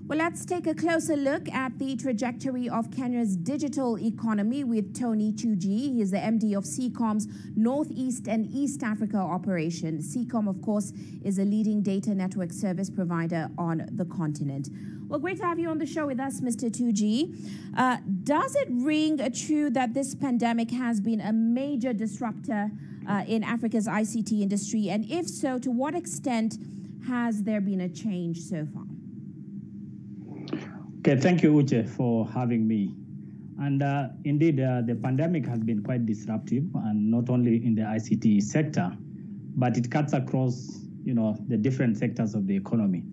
Well, let's take a closer look at the trajectory of Kenya's digital economy with Tonny Tugee. He is the MD of SEACOM's Northeast and East Africa operation. SEACOM, of course, is a leading data network service provider on the continent. Well, great to have you on the show with us, Mr. Tugee. Does it ring true that this pandemic has been a major disruptor in Africa's ICT industry? And if so, to what extent has there been a change so far? Okay, thank you, Uche, for having me. And indeed, the pandemic has been quite disruptive, and not only in the ICT sector, but it cuts across, the different sectors of the economy.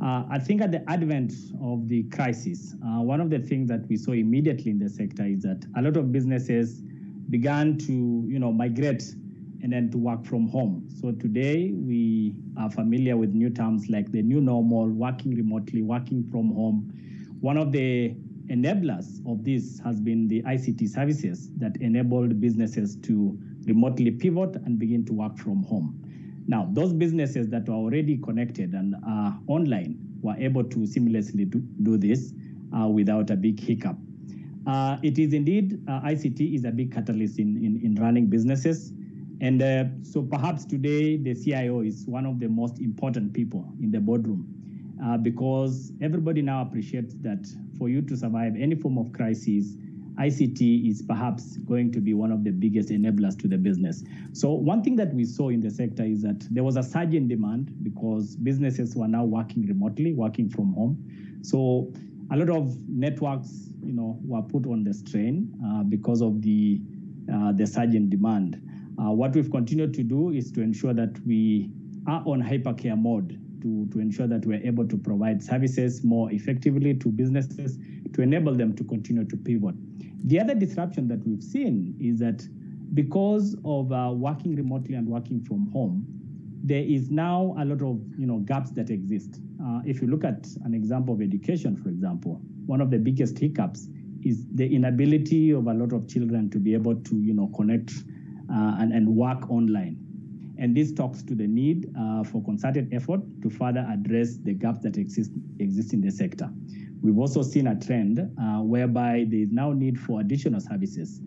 I think at the advent of the crisis, one of the things that we saw immediately in the sector is that a lot of businesses began to, migrate and then to work from home. So today we are familiar with new terms like the new normal, working remotely, working from home. One of the enablers of this has been the ICT services that enabled businesses to remotely pivot and begin to work from home. Now, those businesses that were already connected and are online were able to seamlessly do this without a big hiccup. It is indeed, ICT is a big catalyst in running businesses. And so perhaps today the CIO is one of the most important people in the boardroom. Because everybody now appreciates that for you to survive any form of crisis, ICT is perhaps going to be one of the biggest enablers to the business. So one thing that we saw in the sector is that there was a surge in demand because businesses were now working remotely, working from home. So a lot of networks, were put on the strain because of the surge in demand. What we've continued to do is to ensure that we are on hypercare mode to ensure that we're able to provide services more effectively to businesses to enable them to continue to pivot. The other disruption that we've seen is that because of working remotely and working from home, there is now a lot of gaps that exist. If you look at an example of education, for example, one of the biggest hiccups is the inability of a lot of children to be able to connect and work online. And this talks to the need for concerted effort to further address the gaps that exist in the sector. We've also seen a trend whereby there is now need for additional services.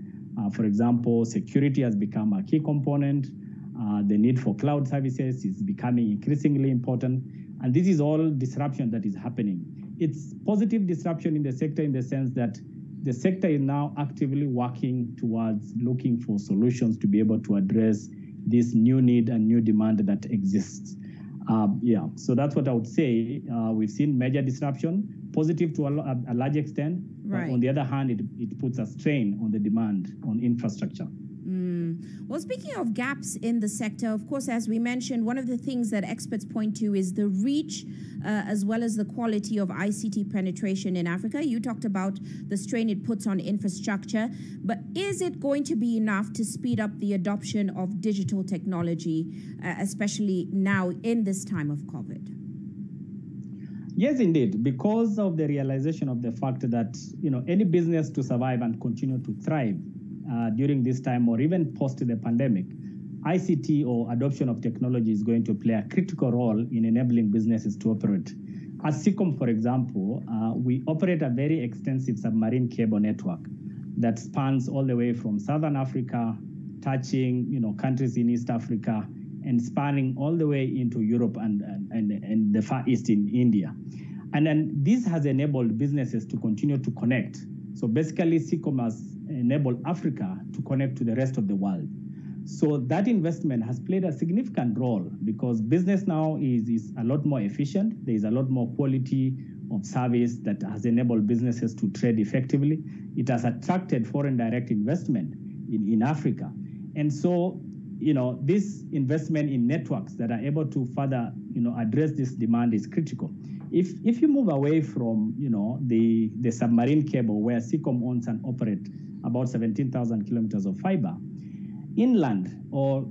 For example, security has become a key component. The need for cloud services is becoming increasingly important. And this is all disruption that is happening. It's positive disruption in the sector in the sense that the sector is now actively working towards looking for solutions to be able to address this new need and new demand that exists. So that's what I would say. We've seen major disruption, positive to a large extent. Right. But on the other hand, it puts a strain on the demand on infrastructure. Well, speaking of gaps in the sector, of course, as we mentioned, one of the things that experts point to is the reach as well as the quality of ICT penetration in Africa. You talked about the strain it puts on infrastructure, but is it going to be enough to speed up the adoption of digital technology, especially now in this time of COVID? Yes, indeed, because of the realization of the fact that any business to survive and continue to thrive during this time or even post the pandemic, ICT or adoption of technology is going to play a critical role in enabling businesses to operate. As SEACOM, for example, we operate a very extensive submarine cable network that spans all the way from Southern Africa, touching countries in East Africa, and spanning all the way into Europe and the Far East in India. And then this has enabled businesses to continue to connect. So basically, SEACOM has enabled Africa to connect to the rest of the world. So that investment has played a significant role because business now is a lot more efficient. There is a lot more quality of service that has enabled businesses to trade effectively. It has attracted foreign direct investment in Africa. And so, this investment in networks that are able to further, address this demand is critical. If you move away from, the submarine cable where SEACOM owns and operates about 17,000 kilometers of fiber, inland or,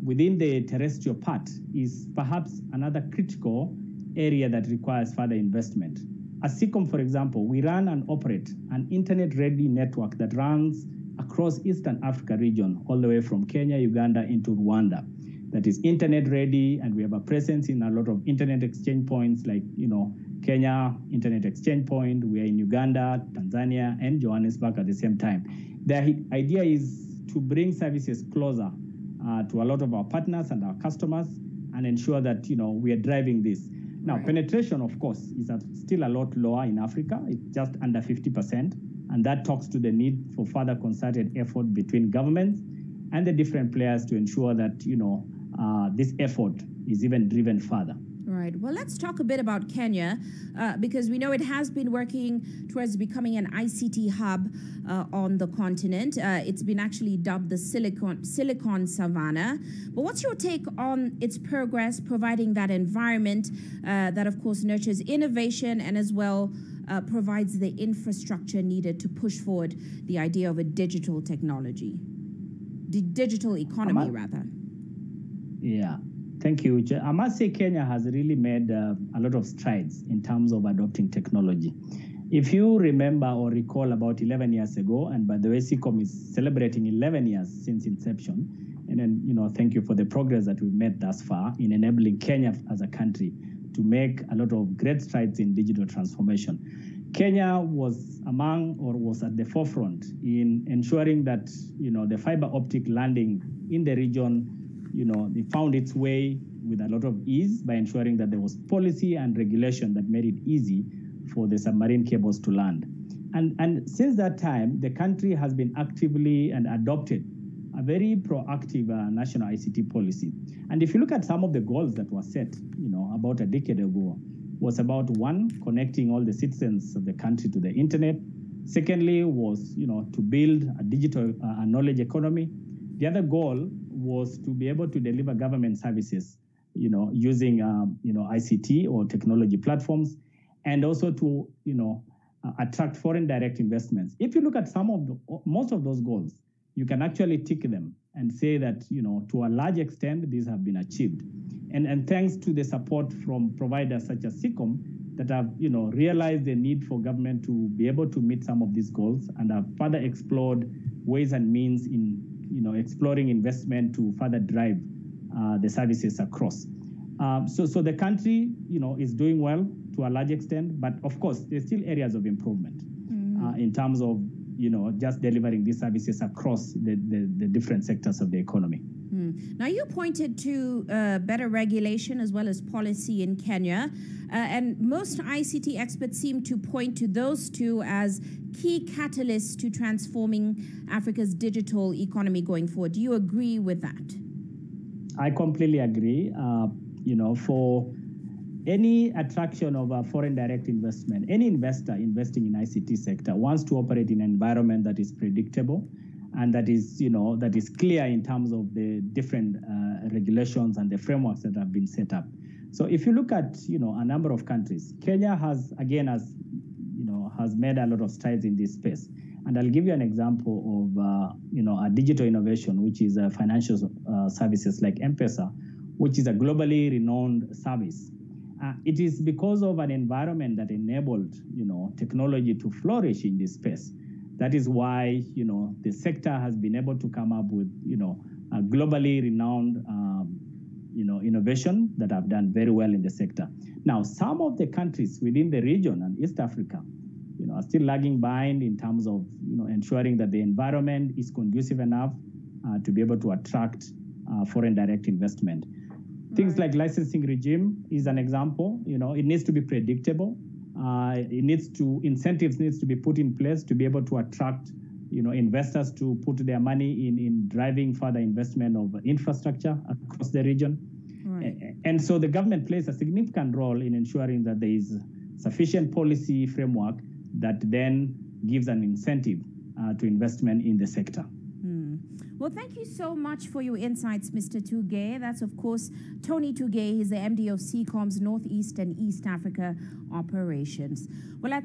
within the terrestrial part is perhaps another critical area that requires further investment. At SEACOM, for example, we run and operate an internet-ready network that runs across Eastern Africa region, all the way from Kenya, Uganda into Rwanda. That is internet ready, and we have a presence in a lot of internet exchange points like, Kenya Internet Exchange Point. We are in Uganda, Tanzania, and Johannesburg at the same time. The idea is to bring services closer to a lot of our partners and our customers and ensure that, we are driving this. Now, penetration, of course, is still a lot lower in Africa. It's just under 50%. And that talks to the need for further concerted effort between governments and the different players to ensure that, this effort is even driven further. Right. Well, let's talk a bit about Kenya, because we know it has been working towards becoming an ICT hub on the continent. It's been actually dubbed the Silicon Savannah. But what's your take on its progress, providing that environment that, of course, nurtures innovation and as well provides the infrastructure needed to push forward the idea of a digital technology, the digital economy, rather? Yeah. Thank you. I must say Kenya has really made a lot of strides in terms of adopting technology. If you remember or recall about 11 years ago, and by the way, SEACOM is celebrating 11 years since inception, and then, thank you for the progress that we've made thus far in enabling Kenya as a country to make a lot of great strides in digital transformation. Kenya was was at the forefront in ensuring that, the fiber optic landing in the region, it found its way with a lot of ease by ensuring that there was policy and regulation that made it easy for the submarine cables to land. And since that time, the country has been actively and adopted a very proactive national ICT policy. And if you look at some of the goals that were set, about a decade ago, was about one, connecting all the citizens of the country to the internet. Secondly, was, to build a digital knowledge economy. The other goal was to be able to deliver government services, using, ICT or technology platforms, and also to, attract foreign direct investments. If you look at most of those goals, you can actually tick them and say that, to a large extent, these have been achieved. And thanks to the support from providers such as SEACOM that have, realized the need for government to be able to meet some of these goals and have further explored ways and means in, exploring investment to further drive the services across. So the country, is doing well to a large extent, but of course, there's still areas of improvement in terms of, just delivering these services across the different sectors of the economy. Now, you pointed to better regulation as well as policy in Kenya, and most ICT experts seem to point to those two as key catalysts to transforming Africa's digital economy going forward. Do you agree with that? I completely agree. For any attraction of foreign direct investment, any investor investing in ICT sector wants to operate in an environment that is predictable and that is, that is clear in terms of the different regulations and the frameworks that have been set up. So if you look at, a number of countries, Kenya has made a lot of strides in this space. And I'll give you an example of, a digital innovation, which is financial services like M-Pesa, which is a globally renowned service. It is because of an environment that enabled, technology to flourish in this space. That is why, the sector has been able to come up with, a globally renowned, innovation that have done very well in the sector. Now, some of the countries within the region and East Africa, are still lagging behind in terms of, ensuring that the environment is conducive enough to be able to attract foreign direct investment. Things like licensing regime is an example. It needs to be predictable. Incentives needs to be put in place to be able to attract, investors to put their money in driving further investment of infrastructure across the region. Right. And so the government plays a significant role in ensuring that there is sufficient policy framework that then gives an incentive to investment in the sector. Well, thank you so much for your insights, Mr. Tugee. That's, of course, Tonny Tugee. He's the MD of SEACOM's Northeast and East Africa operations. Well,